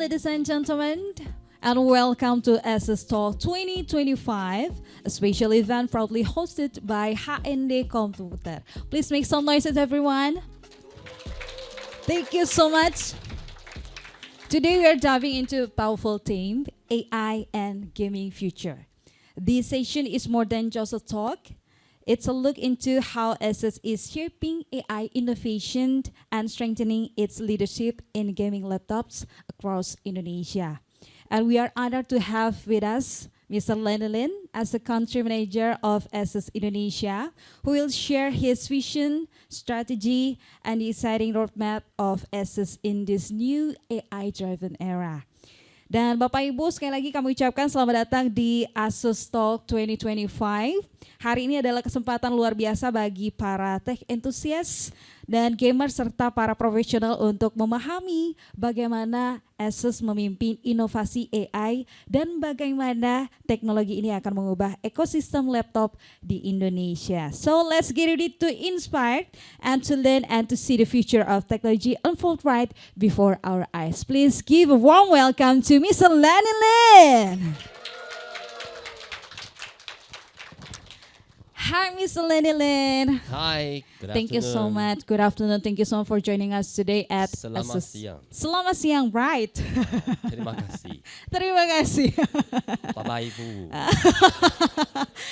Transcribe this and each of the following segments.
ladies and gentlemen, and welcome to ASUS Talk 2025, a special event proudly hosted by HND Computer. Please make some noises, everyone. Thank you so much. Today we are diving into a powerful theme, AI and gaming future. This session is more than just a talk. It's a look into how ASUS is shaping AI innovation and strengthening its leadership in gaming laptops across Indonesia. And we are honored to have with us Mr. Lenny Lin as the country manager of ASUS Indonesia, who will share his vision, strategy, and the exciting roadmap of ASUS in this new AI-driven era. Dan Bapak Ibu, sekali lagi kami ucapkan selamat datang di ASUS Talk 2025. Hari ini adalah kesempatan luar biasa bagi para tech enthusiast dan gamer serta para profesional untuk memahami bagaimana ASUS memimpin inovasi AI dan bagaimana teknologi ini akan mengubah ekosistem laptop di Indonesia. So let's get ready to inspire and to learn and to see the future of technology unfold right before our eyes. Please give a warm welcome to Mr. Lenny Lin. Hi, Mr. Lenny Lin. Hi, good Thank you so afternoon. much. Good afternoon. Thank you so much for joining us today at Selamat ASUS. siang. Selamat siang, right? Terima kasih. Terima kasih. Bapak Ibu.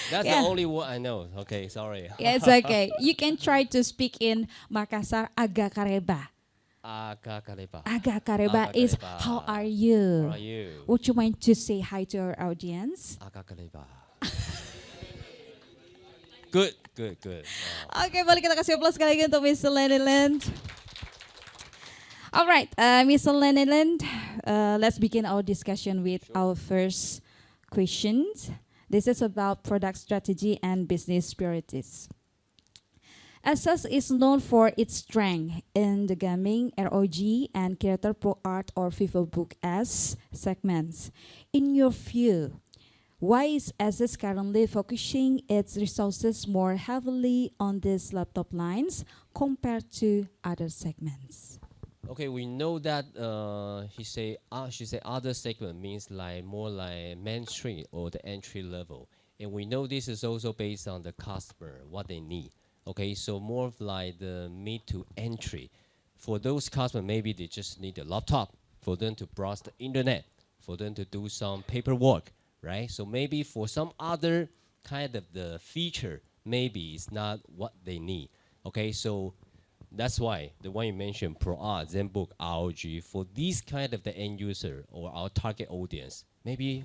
That's Yeah. the only word I know. Okay, sorry. Yeah, it's okay. You can try to speak in Makassar agak kareba. Agak kaleba. Agak kareba Agak is kareba. how are you? How are you? Would you mind to say hi to our audience? Agak kaleba. Good, good, good. Oke, boleh kita kasih aplaus sekali lagi untuk Mr. Lenny Lin. Alright, Mr. Lenny Lin, let's begin our discussion with our first questions. This is about product strategy and business priorities. ASUS is known for its strength in the gaming, ROG, and creator pro art or VivoBook S segments. In your view, why is ASUS currently focusing its resources more heavily on these laptop lines compared to other segments? Okay, we know that she say other segment means like more like mainstream or the entry level, and we know this is also based on the customer what they need. Okay, so more of like the mid to entry. For those customers, maybe they just need a laptop for them to browse the internet, for them to do some paperwork, right? So maybe for some other kind of the feature, maybe it's not what they need. Okay, so that's why the one you mentioned, Pro Art, ZenBook, ROG, for these kind of the end user or our target audience, maybe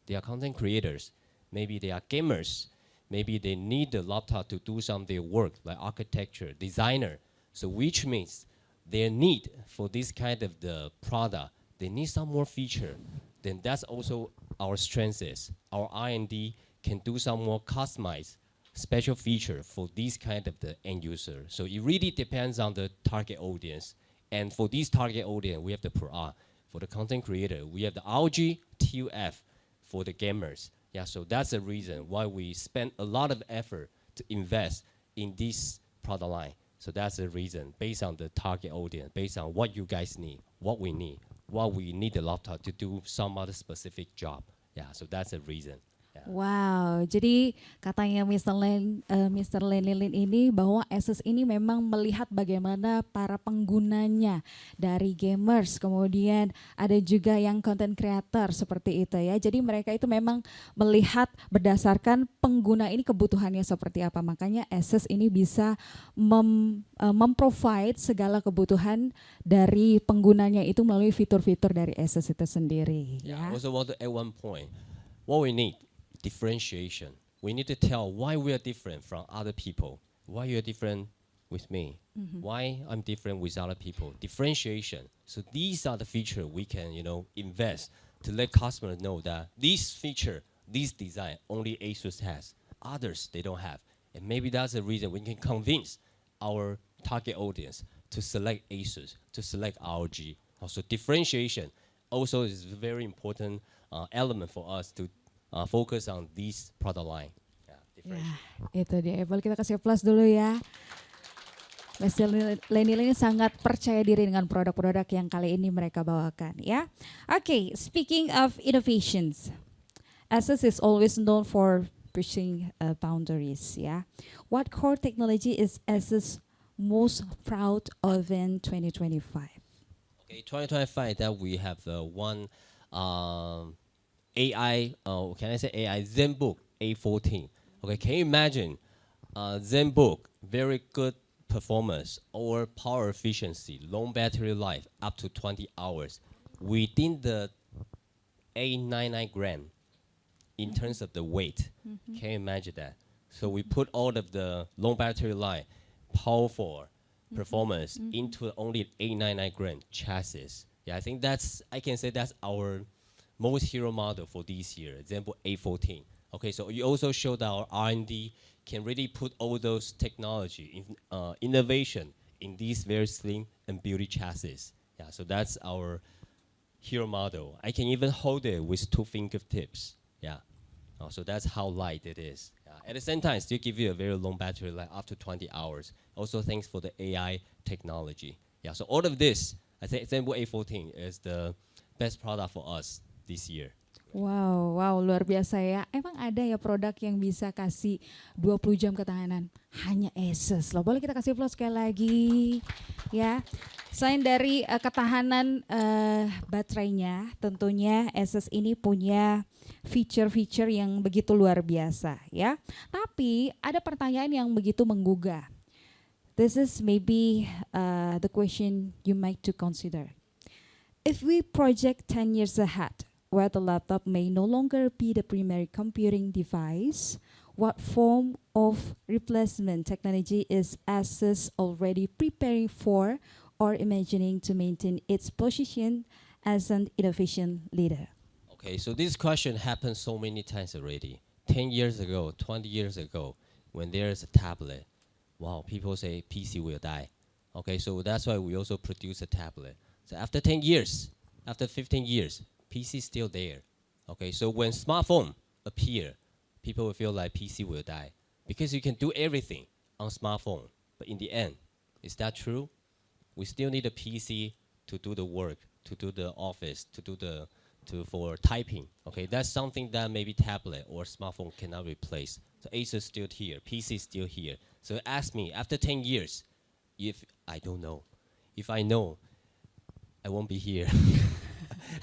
they are content creators, maybe they are gamers, maybe they need the laptop to do some of their work like architecture, designer. So which means their need for this kind of the product, they need some more feature. Then that's also our strength is. Our R&D can do some more customized special feature for this kind of the end user. So it really depends on the target audience. And for this target audience, we have the Pro Art. For the content creator, we have the ROG, TUF for the gamers. Yeah, so that's the reason why we spend a lot of effort to invest in this product line. So that's the reason, based on the target audience, based on what you guys need, what we need the laptop to do some other specific job. Yeah, so that's the reason. Yeah. Wow, jadi katanya Mr. Lenny Lin ini bahwa ASUS ini memang melihat bagaimana para penggunanya dari gamers, kemudian ada juga yang content creator seperti itu ya. Jadi mereka itu memang melihat berdasarkan pengguna ini kebutuhannya seperti apa. Makanya ASUS ini bisa memprovide segala kebutuhan dari penggunanya itu melalui fitur-fitur dari ASUS itu sendiri. Yeah, Ya. I also want to add one point. What we need, differentiation. We need to tell why we are different from other people. Why you are different with me. Why I'm different with other people. Differentiation. So these are the features we can, invest to let customers know that this feature, this design, only ASUS has. Others, they don't have. And maybe that's the reason we can convince our target audience to select ASUS, to select ROG. Also differentiation also is a very important element for us to focus on this product line. Yeah, Ya, itu dia. Boleh kita kasih plus dulu ya. Mr. Lenny Lin sangat percaya diri dengan produk-produk yang kali ini mereka bawakan ya. Okay, speaking of innovations, ASUS is always known for pushing boundaries ya. What core technology is ASUS most proud of in 2025? Okay, 2025 that we have one AI, can I say AI ZenBook A14. Okay, can you imagine ZenBook, very good performance or power efficiency, long battery life, up to 20 hours within the 899 gram in terms of the weight. Can you imagine that? So we put all of the long battery life, powerful performance into only 899 gram chassis. Yeah, I think I can say that's our most hero model for this year, example A14. Okay, so you also showed our R&D can really put all those technology, innovation in these very slim and beauty chassis. Yeah, so that's our hero model. I can even hold it with 2 fingertips. Yeah, so that's how light it is. At the same time, still give you a very long battery life, up to 20 hours. Also thanks for the AI technology. Yeah, so all of this, I think example A14 is the best product for us this year. Wow, luar biasa ya. Emang ada ya produk yang bisa kasih 20 jam ketahanan? Hanya ASUS loh. Boleh kita kasih applause sekali lagi ya. Selain dari ketahanan baterainya, tentunya ASUS ini punya feature-feature yang begitu luar biasa ya. Tapi ada pertanyaan yang begitu menggugah. This is maybe the question you might to consider. If we project 10 years ahead, where the laptop may no longer be the primary computing device, what form of replacement technology is ASUS already preparing for or imagining to maintain its position as an innovation leader? Okay, so this question happened so many times already. 10 years ago, 20 years ago, when there's a tablet, wow, people say PC will die. Okay, so that's why we also produce a tablet. So after 10 years, after 15 years, PC is still there. Okay, so when smartphone appear, people will feel like PC will die because you can do everything on smartphone. But in the end, is that true? We still need a PC to do the work, to do the office, for typing. Okay, that's something that maybe tablet or smartphone cannot replace. So ASUS still here, PC is still here. So ask me after 10 years, if I don't know, if I know, I won't be here.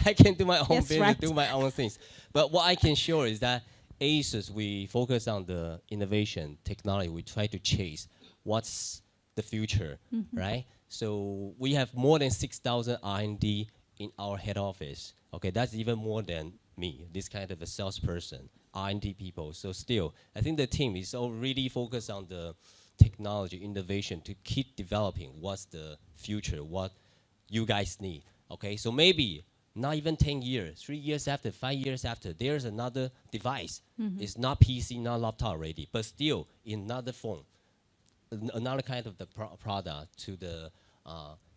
I can do my own business, right. do my own things. But what I can share is that ASUS, we focus on the innovation, technology. We try to chase what's the future, right? So we have more than 6,000 R&D in our head office. Okay, that's even more than me, this kind of a salesperson, R&D people. So still, I think the team is all really focused on the technology, innovation to keep developing what's the future, what you guys need. Okay, so maybe not even 10 years, 3 years after, 5 years after, there's another device. It's not PC, not laptop already, but still in another form, another kind of the product to the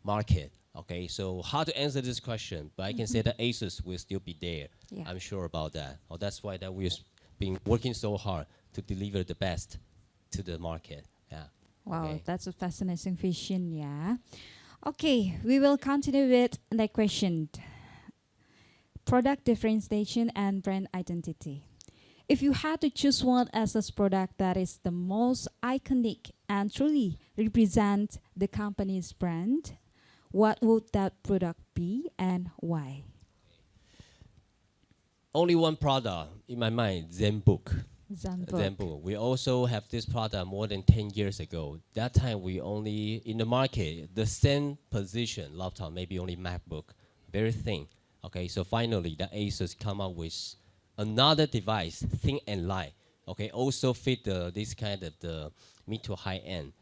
market. Okay, so how to answer this question? But I can say that ASUS will still be there. Yeah. I'm sure about that. That's why that we've been working so hard to deliver the best to the market. Yeah. Wow, Okay. that's a fascinating vision ya. Okay, we will continue with the question. Product differentiation and brand identity. If you had to choose one ASUS product that is the most iconic and truly represent the company's brand, what would that product be and why? Only one product in my mind, ZenBook. Example. ZenBook. We also have this product more than 10 years ago. That time we only, in the market, the same position, laptop, maybe only MacBook, very thin. Okay, so finally the ASUS come up with another device, thin and light. Okay, also fit this kind of the mid to high end.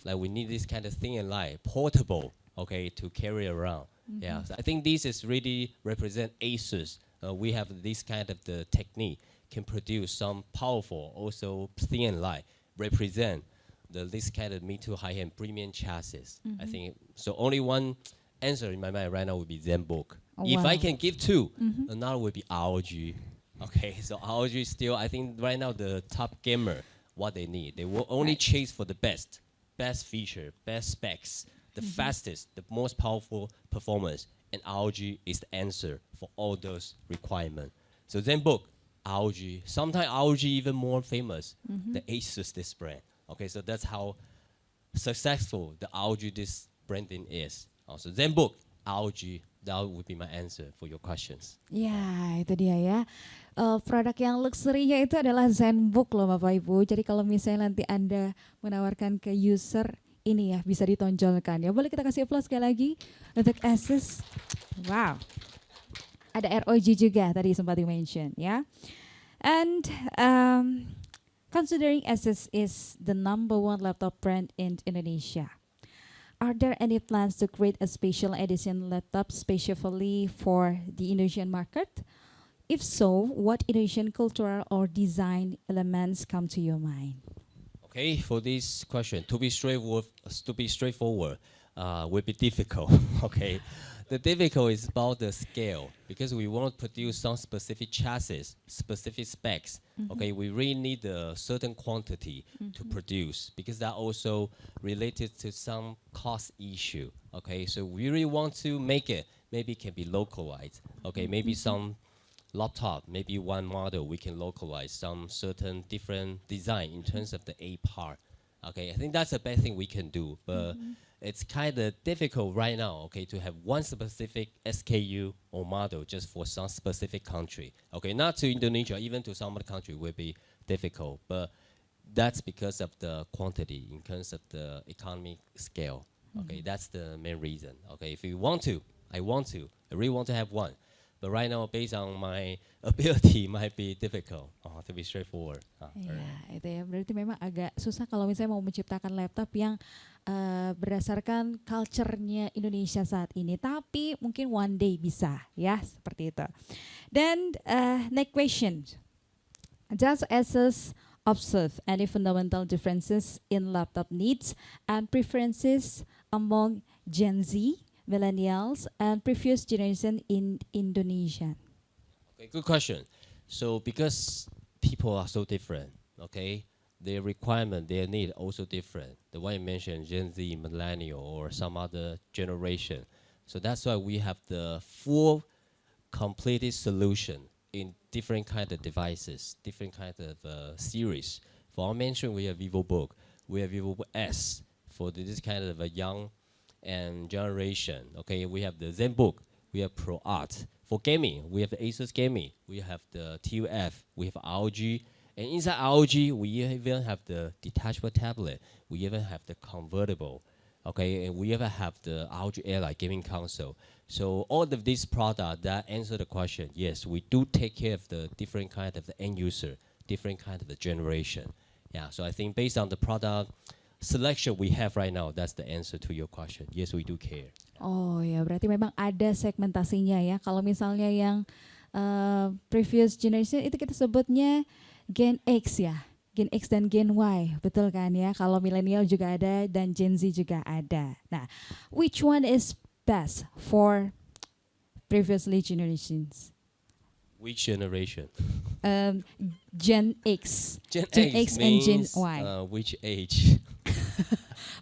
Like we need this kind of thin and light, portable, okay, to carry around. Yeah, so I think this is really represent ASUS. We have this kind of the technique can produce some powerful, also thin and light, represent this kind of mid to high end premium chassis. I think so. Only one answer in my mind right now would be ZenBook. Oh, If wow. I can give two, another would be ROG. Okay, so ROG still, I think right now the top gamer, what they need, they will only Right. chase for the best. best feature, best specs, the fastest, the most powerful performance, and ROG is the answer for all those requirements. So ZenBook, ROG, sometimes ROG even more famous than ASUS this brand. Okay, so that's how successful the ROG this branding is. Also ZenBook, ROG, that would be my answer for your questions. Ya, itu dia ya. Produk yang luxury-nya itu adalah ZenBook loh Bapak Ibu. Jadi kalau misalnya nanti Anda menawarkan ke user, ini ya bisa ditonjolkan ya. Boleh kita kasih applause sekali lagi untuk ASUS. Wow. Ada ROG juga tadi sempat di-mention ya. And considering ASUS is the #1 laptop brand in Indonesia, are there any plans to create a special edition laptop specifically for the Indonesian market? If so, what Indonesian cultural or design elements come to your mind? Okay, for this question, to be straightforward, will be difficult. Okay, the difficult is about the scale because we want to produce some specific chassis, specific specs. Okay, we really need a certain quantity to produce because that also related to some cost issue. Okay, so we really want to make it. Maybe it can be localized. Okay, maybe some laptop, maybe one model, we can localize some certain different design in terms of the A part. Okay, I think that's the best thing we can do, but it's kind of difficult right now, okay, to have one specific SKU or model just for some specific country. Okay, not to Indonesia, even to some other country will be difficult, but that's because of the quantity in terms of the economic scale. Okay, that's the main reason. Okay, if you want to, I really want to have one. But right now, based on my ability, might be difficult to be straightforward. Ya, itu ya. Berarti memang agak susah kalau misalnya mau menciptakan laptop yang berdasarkan culture-nya Indonesia saat ini. Tapi mungkin one day bisa, ya, seperti itu. Then next question. Does ASUS observe any fundamental differences in laptop needs and preferences among Gen Z, millennials, and previous generation in Indonesia? Okay, good question. So because people are so different, okay, their requirement, their need also different. The one you mentioned, Gen Z, millennial, or some other generation. So that's why we have the full completed solution in different kind of devices, different kind of series. For our mention, we have VivoBook, we have VivoBook S for this kind of a young and generation. Okay, we have the ZenBook, we have Pro Art. For gaming, we have the ASUS Gaming, we have the TUF, we have ROG, and inside ROG, we even have the detachable tablet, we even have the convertible, okay, and we even have the ROG Ally gaming console. So all of these products that answer the question, yes, we do take care of the different kind of the end user, different kind of the generation. Yeah, so I think based on the product selection we have right now, that's the answer to your question. Yes, we do care. Oh ya, berarti memang ada segmentasinya ya. Kalau misalnya yang previous generation itu kita sebutnya Gen X ya. Gen X dan Gen Y, betul kan ya? Kalau milenial juga ada dan Gen Z juga ada. Nah, which one is best for previously generations? Which generation? Gen X. Gen X and Gen means, Y. Which age?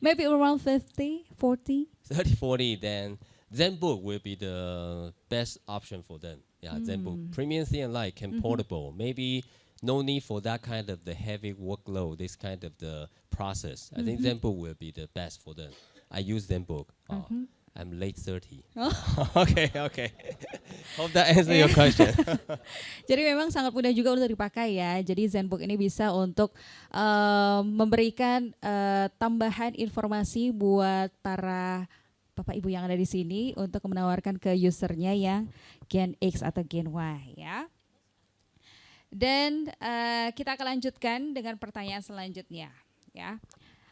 Maybe around 50, 40? 30, 40, then ZenBook will be the best option for them. Yeah, ZenBook. Premium thin and light, can portable. Maybe no need for that kind of the heavy workload, this kind of the process. I think ZenBook will be the best for them. I use ZenBook. I'm late 30. Okay. Hope that answers your question. Jadi memang sangat mudah juga untuk dipakai ya. Jadi ZenBook ini bisa untuk memberikan tambahan informasi buat para Bapak Ibu yang ada di sini untuk menawarkan ke usernya yang Gen X atau Gen Y ya. Dan kita akan lanjutkan dengan pertanyaan selanjutnya ya.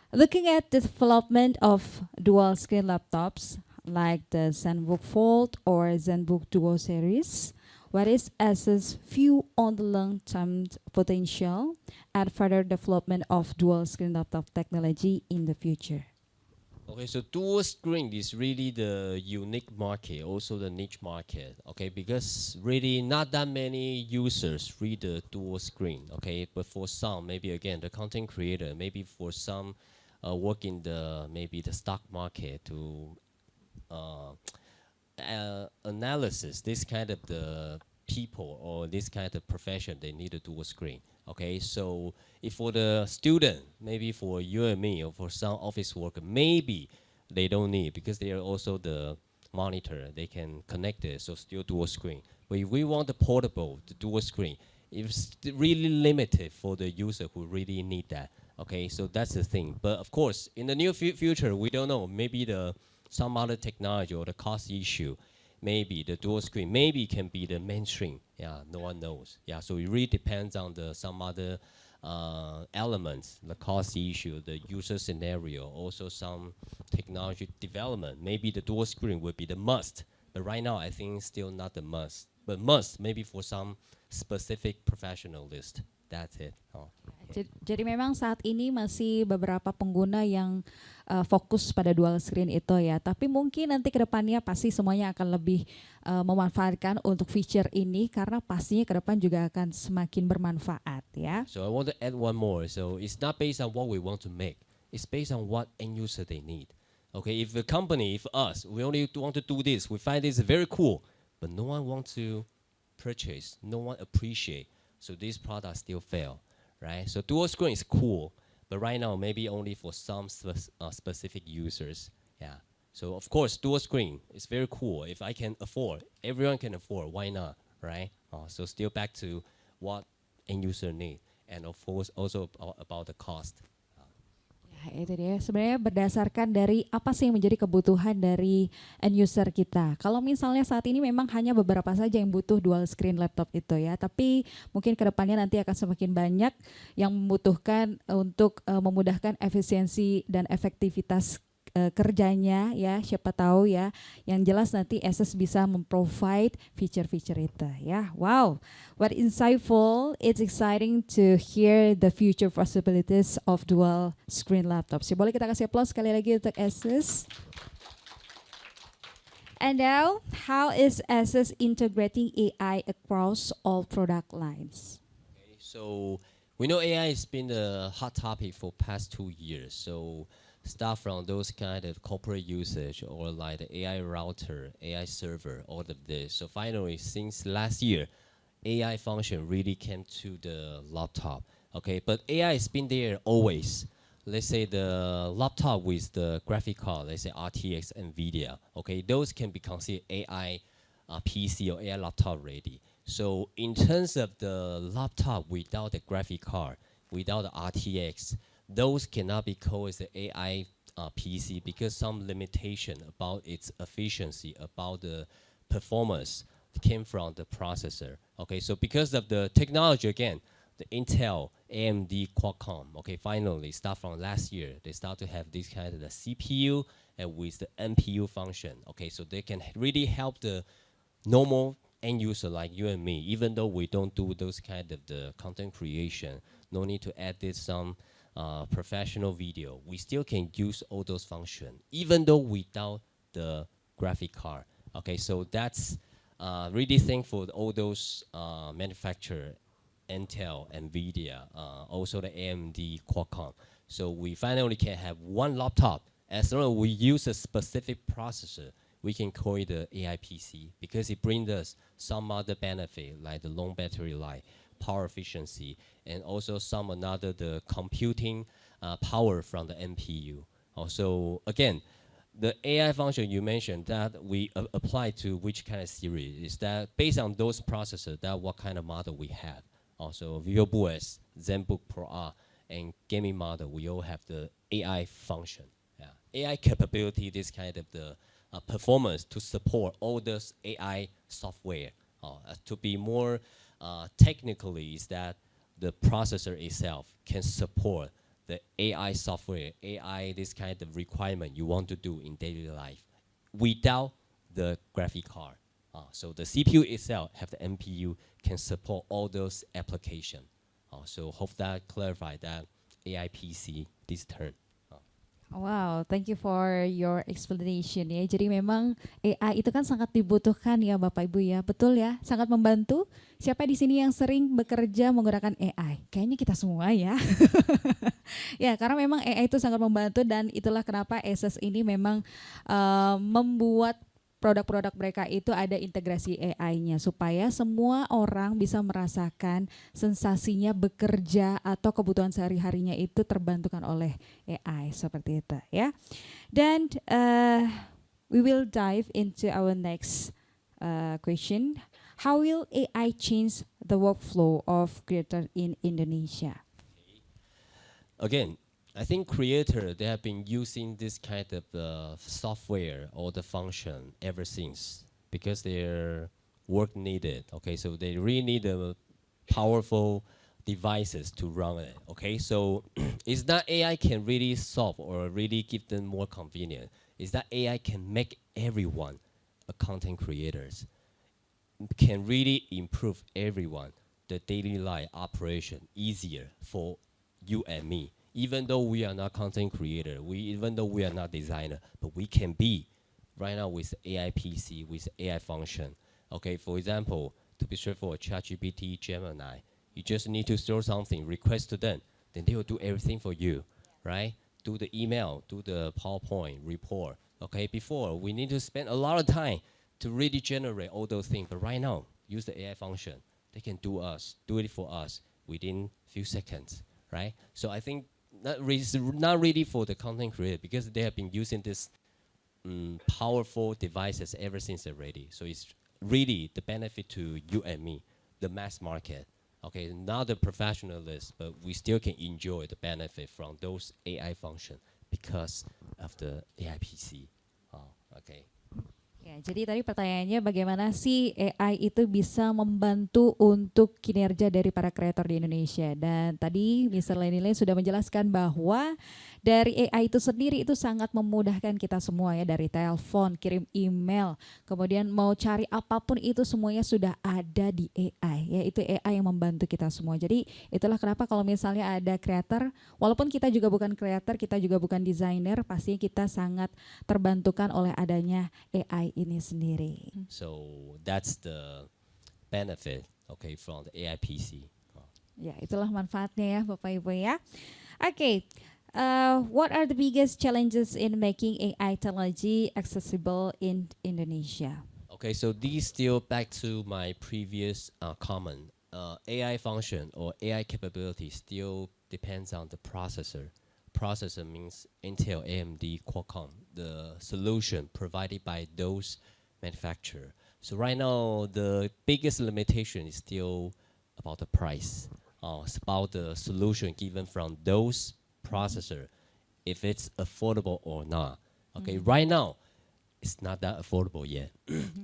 Looking at the development of dual screen laptops like the ZenBook Fold or ZenBook Duo series, what is ASUS' view on the long-term potential and further development of dual screen laptop technology in the future? Okay, so dual screen is really the unique market, also the niche market, okay, because really not that many users read the dual screen, okay, but for some, maybe again, the content creator, maybe for some work in the maybe the stock market to analysis this kind of the people or this kind of profession, they need a dual screen. Okay, so if for the student, maybe for you and me, or for some office worker, maybe they don't need, because they are also the monitor, they can connect it, so still dual screen. But if we want the portable, the dual screen, it's really limited for the user who really need that. Okay, so that's the thing. But of course, in the near future, we don't know, maybe some other technology or the cost issue, maybe the dual screen, maybe can be the mainstream. Yeah, no one knows. Yeah, so it really depends on some other elements, the cost issue, the user scenario, also some technology development. Maybe the dual screen would be the must, but right now I think still not the must. But must maybe for some specific professional list. That's it. Oh. Jadi memang saat ini masih beberapa pengguna yang fokus pada dual screen itu ya. Tapi mungkin nanti ke depannya pasti semuanya akan lebih memanfaatkan untuk feature ini karena pastinya ke depan juga akan semakin bermanfaat ya. So I want to add one more. So it's not based on what we want to make. It's based on what end user they need. Okay, if the company, if us, we only want to do this, we find this very cool, but no one wants to purchase, no one appreciate. So these products still fail, right? So dual screen is cool, but right now maybe only for some specific users. Yeah. So of course dual screen is very cool. If I can afford, everyone can afford. Why not, right? So still back to what end user need, and of course also about the cost. Ya, itu dia. Sebenarnya berdasarkan dari apa sih yang menjadi kebutuhan dari end user kita. Kalau misalnya saat ini memang hanya beberapa saja yang butuh dual screen laptop itu ya, tapi mungkin kedepannya nanti akan semakin banyak yang membutuhkan untuk memudahkan efisiensi dan efektivitas kerjanya ya, siapa tahu ya. Yang jelas nanti ASUS bisa memprovide feature-feature itu ya. Wow, what insightful. It's exciting to hear the future possibilities of dual screen laptops. Ya, boleh kita kasih applause sekali lagi untuk ASUS. And now, how is ASUS integrating AI across all product lines? Okay, so we know AI has been a hot topic for past 2 years. So start from those kind of corporate usage or like the AI router, AI server, all of this. So finally, since last year, AI function really came to the laptop. Okay, but AI has been there always. Let's say the laptop with the graphic card, let's say RTX, NVIDIA. Okay, those can be considered AI PC or AI laptop ready. So in terms of the laptop without the graphic card, without the RTX, those cannot be called as the AI PC because some limitation about its efficiency, about the performance came from the processor. Okay, so because of the technology again, the Intel, AMD, Qualcomm, okay, finally start from last year, they start to have this kind of the CPU and with the NPU function. Okay, so they can really help the normal end user like you and me, even though we don't do those kind of the content creation, no need to edit some professional video, we still can use all those functions, even though without the graphic card. Okay, so that's really thankful to all those manufacturers, Intel, NVIDIA, also the AMD, Qualcomm. So we finally can have one laptop. As long as we use a specific processor, we can call it the AI PC because it brings us some other benefit like the long battery life, power efficiency, and also some another the computing power from the NPU. Also, again, the AI function you mentioned that we apply to which kind of series is that based on those processors, that what kind of model we have. Also, VivoBook, ZenBook Pro R, and gaming model, we all have the AI function. Yeah. AI capability, this kind of the performance to support all this AI software. To be more technically is that the processor itself can support the AI software, AI, this kind of requirement you want to do in daily life without the graphic card. So the CPU itself have the NPU can support all those applications. So hope that clarified that AI PC this turn. Wow, thank you for your explanation ya. Jadi memang AI itu kan sangat dibutuhkan ya Bapak Ibu ya. Betul ya, sangat membantu. Siapa di sini yang sering bekerja menggunakan AI? Kayaknya kita semua ya. Ya, karena memang AI itu sangat membantu dan itulah kenapa ASUS ini memang membuat produk-produk mereka itu ada integrasi AI-nya supaya semua orang bisa merasakan sensasinya bekerja atau kebutuhan sehari-harinya itu terbantukan oleh AI seperti itu ya. Dan we will dive into our next question. How will AI change the workflow of creator in Indonesia? Again, I think creator they have been using this kind of software or the function ever since because their work needed. Okay, so they really need powerful devices to run it. Okay, so it's not AI can really solve or really give them more convenient. It's that AI can make everyone a content creators, can really improve everyone the daily life operation easier for you and me. Even though we are not content creator, even though we are not designer, but we can be right now with AI PC with AI function. Okay, for example, to be straightforward, ChatGPT, Gemini, you just need to throw something, request to them, then they will do everything for you, right? Do the email, do the PowerPoint report. Okay, before we need to spend a lot of time to really generate all those things, but right now, use the AI function. They can do it for us within few seconds, right? So I think not really for the content creator because they have been using this powerful devices ever since already. So it's really the benefit to you and me, the mass market. Okay, not the professionalists, but we still can enjoy the benefit from those AI function because of the AI PC. Okay. Ya, jadi tadi pertanyaannya bagaimana sih AI itu bisa membantu untuk kinerja dari para kreator di Indonesia. Dan tadi Mr. Lenny Lin sudah menjelaskan bahwa dari AI itu sendiri itu sangat memudahkan kita semua ya, dari telepon, kirim email, kemudian mau cari apapun itu semuanya sudah ada di AI ya, itu AI yang membantu kita semua. Jadi itulah kenapa kalau misalnya ada kreator, walaupun kita juga bukan kreator, kita juga bukan desainer, pasti kita sangat terbantukan oleh adanya AI ini sendiri. So that's the benefit, okay, from the AI PC. Ya, itulah manfaatnya ya Bapak Ibu ya. Oke, what are the biggest challenges in making AI technology accessible in Indonesia? Okay, so these still back to my previous comment. AI function or AI capability still depends on the processor. Processor means Intel, AMD, Qualcomm, the solution provided by those manufacturer. So right now, the biggest limitation is still about the price. It's about the solution given from those processor, if it's affordable or not. Okay, right now, it's not that affordable yet.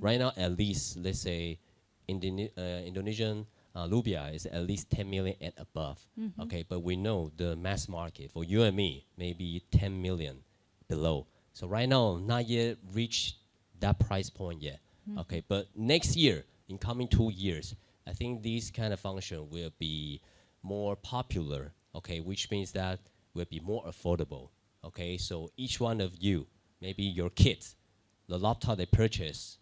Right now, at least, let's say, Indonesian Lubia is at least 10 million and above. Okay, but we know the mass market for you and me, maybe 10 million below. So right now, not yet reached that price point yet. Okay, but next year, in coming 2 years, I think these kind of function will be more popular. Okay, which means that will be more affordable. Okay, so each one of you, maybe your kids, the laptop they purchase,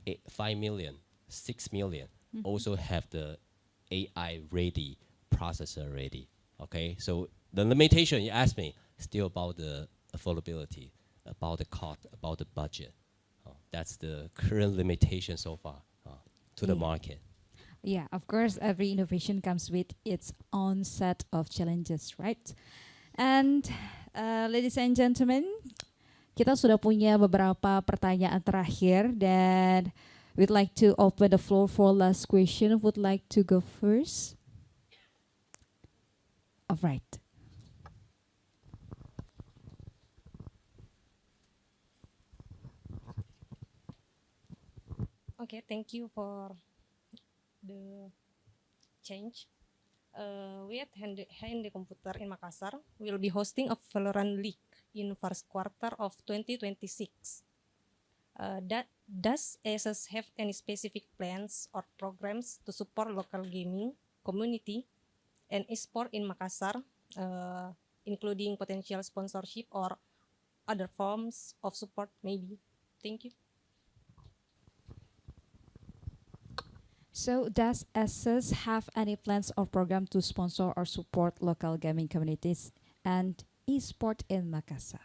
5 million, 6 million, also have the AI ready processor ready. Okay, so the limitation you asked me still about the affordability, about the cost, about the budget. That's the current limitation so far to the market. Yeah, of course, every innovation comes with its own set of challenges, right? And ladies and gentlemen, kita sudah punya beberapa pertanyaan terakhir dan we'd like to open the floor for last question. Would like to go first? All right. Okay, thank you for the change. We at HND Computer in Makassar will be hosting a Valorant League in first quarter of 2026. Does ASUS have any specific plans or programs to support local gaming community and esport in Makassar, including potential sponsorship or other forms of support maybe. Thank you. So does ASUS have any plans or program to sponsor or support local gaming communities and e-sport in Makassar?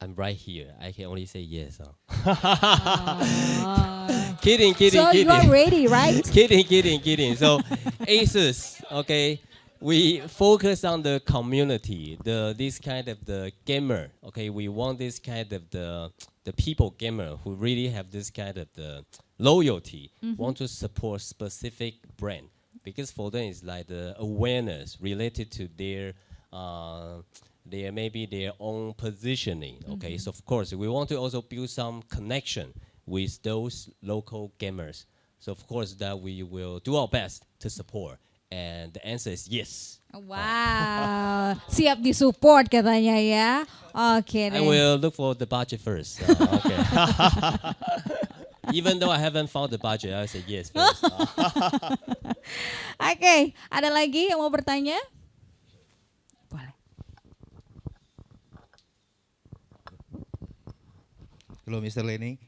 I'm right here. I can only say yes. Ah. Kidding, So you are ready, right? kidding. So ASUS, okay, we focus on the community, this kind of the gamer. Okay, we want this kind of the people gamer who really have this kind of the loyalty, want to support specific brand, because for them it's like the awareness related to their maybe their own positioning. Okay, so of course we want to also build some connection with those local gamers. So of course that we will do our best to support, and the answer is yes. Wow, siap disupport katanya ya. Oke I deh. will look for the budget first. Okay. Even though I haven't found the budget, I will say yes first. Oke, ada lagi yang mau bertanya? Boleh. Hello, Mr. Lenny.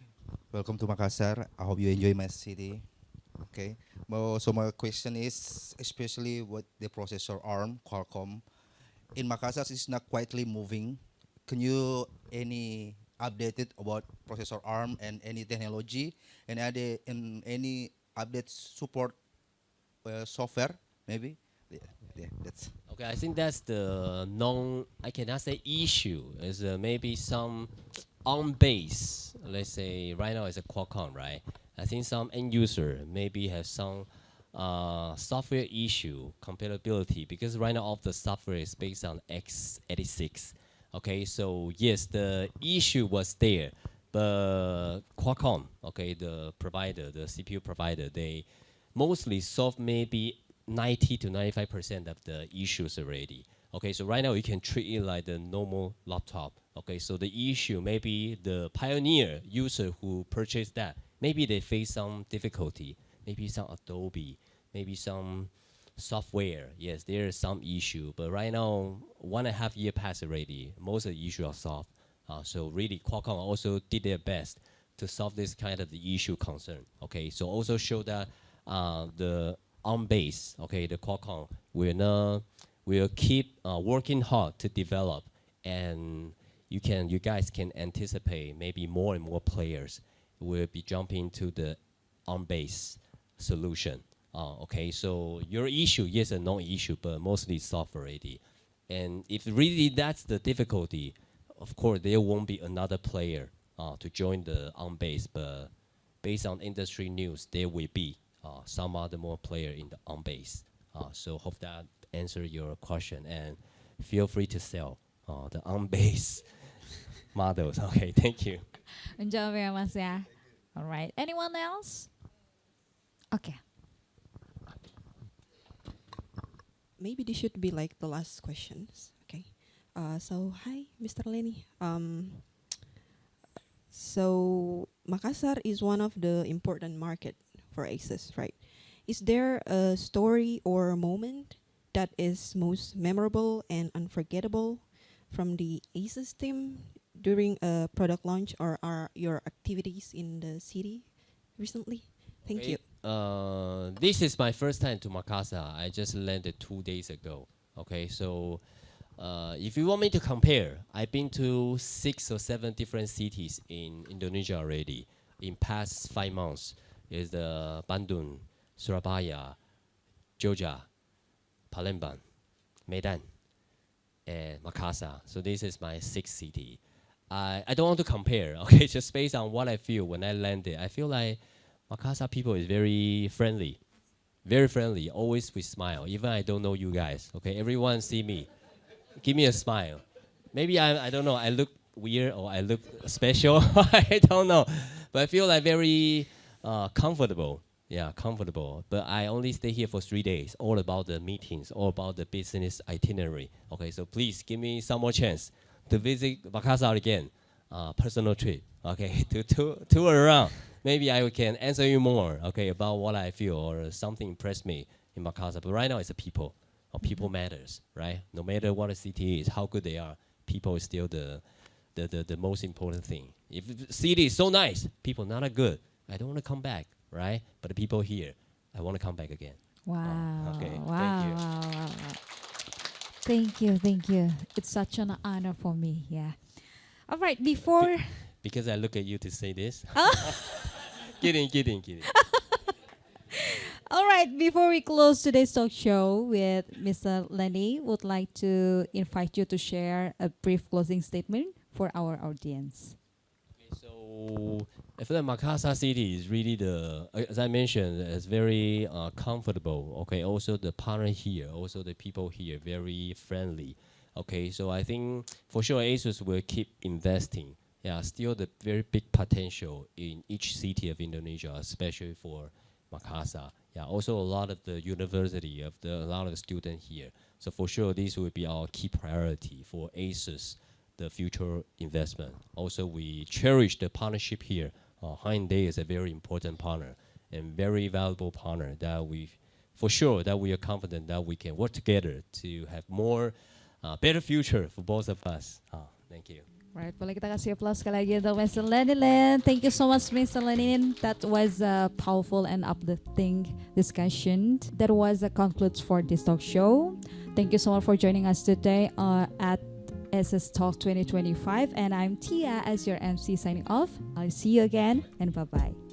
Welcome to Makassar. I hope you enjoy my city. Okay. So my question is, especially with the processor ARM, Qualcomm, in Makassar it's not quietly moving. Can you any updated about processor ARM and any technology and any updates support software maybe? Yeah, that's. Okay, I think that's the I cannot say issue, is maybe some on base, let's say right now it's a Qualcomm, right? I think some end user maybe have some software issue, compatibility, because right now all the software is based on x86. Okay, so yes, the issue was there, but Qualcomm, okay, the provider, the CPU provider, they mostly solve maybe 90 to 95% of the issues already. Okay, so right now you can treat it like the normal laptop. Okay, so the issue, maybe the pioneer user who purchased that, maybe they face some difficulty, maybe some Adobe, maybe some software. Yes, there is some issue, but right now, 1.5 years passed already. Most of the issues are solved. So really, Qualcomm also did their best to solve this kind of the issue concern. Okay, so also show that the ARM base, okay, the Qualcomm will keep working hard to develop, and you guys can anticipate maybe more and more players will be jumping to the ARM base solution. Okay, so your issue, yes, a non-issue, but mostly solved already. And if really that's the difficulty, of course there won't be another player to join the ARM base, but based on industry news, there will be some other more player in the ARM base. So hope that answer your question, and feel free to sell the ARM base models. Okay, thank you. Menjawab ya Mas ya. Alright, anyone else? Okay. Maybe this should be like the last questions. Okay. So hi, Mr. Lenny. So Makassar is one of the important market for ASUS, right? Is there a story or a moment that is most memorable and unforgettable from the ASUS team during a product launch or are your activities in the city recently? Thank you. This is my first time to Makassar. I just landed 2 days ago. Okay, so if you want me to compare, I've been to 6 or 7 different cities in Indonesia already in past 5 months. Is the Bandung, Surabaya, Jogja, Palembang, Medan, and Makassar. So this is my 6th city. I don't want to compare, okay, just based on what I feel when I landed. I feel like Makassar people is very friendly, always with smile. Even I don't know you guys, okay, everyone see me, give me a smile. Maybe I don't know, I look weird or I look special, I don't know. But I feel like very comfortable. Yeah, comfortable. But I only stay here for 3 days. All about the meetings, all about the business itinerary. Okay, so please give me some more chance to visit Makassar again. Personal trip. Okay, to tour around. Maybe I can answer you more. Okay, about what I feel or something impressed me in Makassar. But right now it's the people. People matters, right? No matter what a city is, how good they are. people is still the most important thing. If the city is so nice, people not that good, I don't want to come back, right? But the people here, I want to come back again. Wow. Okay, thank Wow, you. wow, wow, wow. Thank you, thank you. It's such an honor for me. Yeah. All right, before. Because I look at you to say this. Kidding. All right, before we close today's talk show with Mr. Lenny, would like to invite you to share a brief closing statement for our audience. So I feel like Makassar city is really as I mentioned, it's very comfortable. Okay, also the partner here, also the people here, very friendly. Okay, so I think for sure ASUS will keep investing. Yeah, still the very big potential in each city of Indonesia, especially for Makassar. Yeah, also a lot of the university a lot of the students here. So for sure, this will be our key priority for ASUS, the future investment. Also, we cherish the partnership here. HND is a very important partner and very valuable partner that for sure that we are confident that we can work together to have more better future for both of us. Thank you. Right, boleh kita kasih applause sekali lagi untuk Mr. Lenny Lin. Thank you so much, Mr. Lenny Lin. That was a powerful and uplifting discussion. That was a conclude for this talk show. Thank you so much for joining us today at ASUS Talk 2025. And I'm Tia as your MC signing off. I'll see you again and bye-bye.